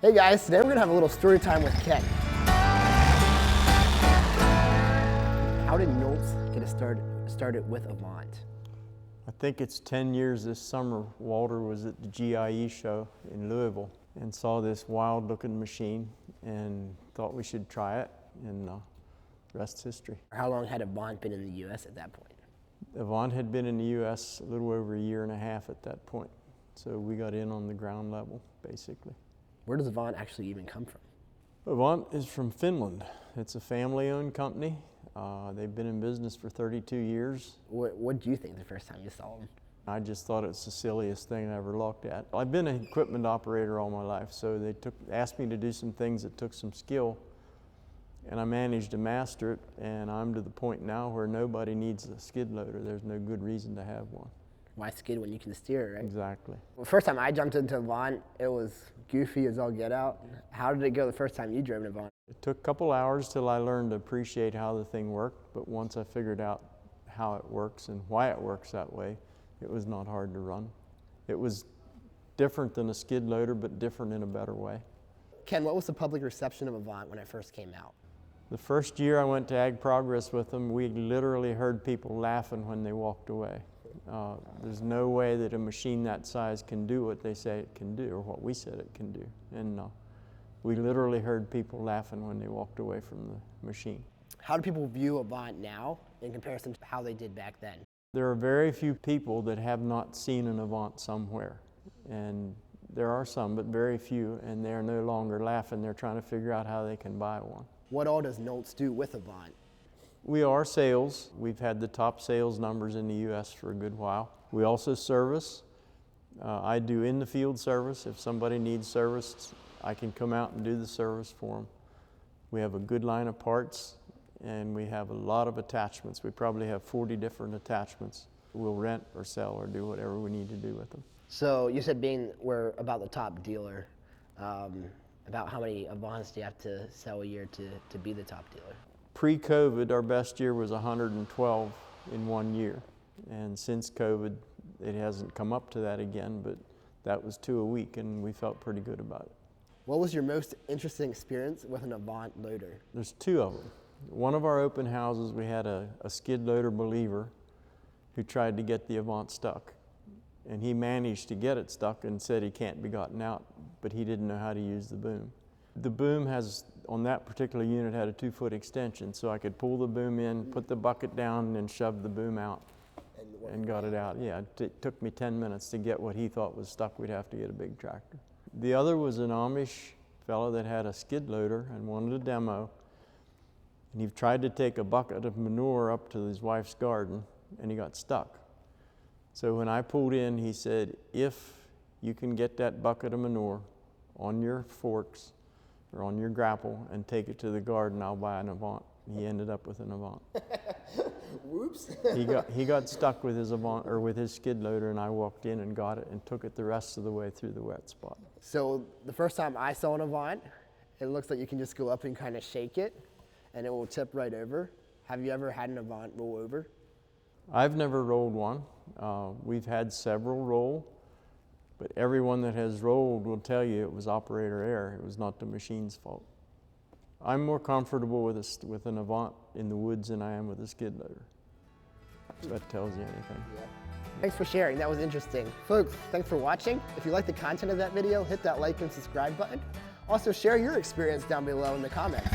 Hey guys, today we're gonna have a little story time with Ken. How did Nolts get started with Avant? I think it's 10 years this summer. Walter was at the GIE show in Louisville and saw this wild looking machine and thought we should try it, and the rest's history. How long had Avant been in the US at that point? Avant had been in the US a little over a year and a half at that point. So we got in on the ground level, basically. Where does Avant actually even come from? Avant is from Finland. It's a family-owned company. They've been in business for 32 years. What did you think the first time you saw them? I just thought it was the silliest thing I ever looked at. I've been an equipment operator all my life, so they asked me to do some things that took some skill, and I managed to master it, and I'm to the point now where nobody needs a skid loader. There's no good reason to have one. Why skid when you can steer, right? Exactly. Well, first time I jumped into Avant, it was goofy as all get out. How did it go the first time you drove an Avant? It took a couple hours till I learned to appreciate how the thing worked, but once I figured out how it works and why it works that way, it was not hard to run. It was different than a skid loader, but different in a better way. Ken, what was the public reception of Avant when it first came out? The first year I went to Ag Progress with them, we literally heard people laughing when they walked away. There's no way that a machine that size can do what they say it can do, or what we said it can do. And we literally heard people laughing when they walked away from the machine. How do people view Avant now in comparison to how they did back then? There are very few people that have not seen an Avant somewhere. And there are some, but very few, and they're no longer laughing. They're trying to figure out how they can buy one. What all does Nolts do with Avant? We are sales. We've had the top sales numbers in the U.S. for a good while. We also service. I do in the field service. If somebody needs service, I can come out and do the service for them. We have a good line of parts, and we have a lot of attachments. We probably have 40 different attachments. We'll rent or sell or do whatever we need to do with them. So you said we're about the top dealer. About how many Avants do you have to sell a year to be the top dealer? Pre-COVID, our best year was 112 in 1 year. And since COVID, it hasn't come up to that again, but that was 2 a week, and we felt pretty good about it. What was your most interesting experience with an Avant loader? There's 2 of them. One of our open houses, we had a skid loader believer who tried to get the Avant stuck. And he managed to get it stuck and said he can't be gotten out, but he didn't know how to use the boom. The boom on that particular unit, had a 2-foot extension, so I could pull the boom in, put the bucket down, and shove the boom out and got it out. Yeah, it took me 10 minutes to get what he thought was stuck. We'd have to get a big tractor. The other was an Amish fellow that had a skid loader and wanted a demo, and he tried to take a bucket of manure up to his wife's garden, and he got stuck. So when I pulled in, he said, if you can get that bucket of manure on your forks or on your grapple and take it to the garden, I'll buy an Avant. He ended up with an Avant. Whoops. He got stuck with his Avant, or with his skid loader, and I walked in and got it and took it the rest of the way through the wet spot. So the first time I saw an Avant, it looks like you can just go up and kind of shake it and it will tip right over. Have you ever had an Avant roll over? I've never rolled one. We've had several roll, but everyone that has rolled will tell you it was operator error. It was not the machine's fault. I'm more comfortable with an Avant in the woods than I am with a skid loader. If that tells you anything. Yeah. Thanks for sharing, that was interesting. Folks, thanks for watching. If you like the content of that video, hit that like and subscribe button. Also share your experience down below in the comments.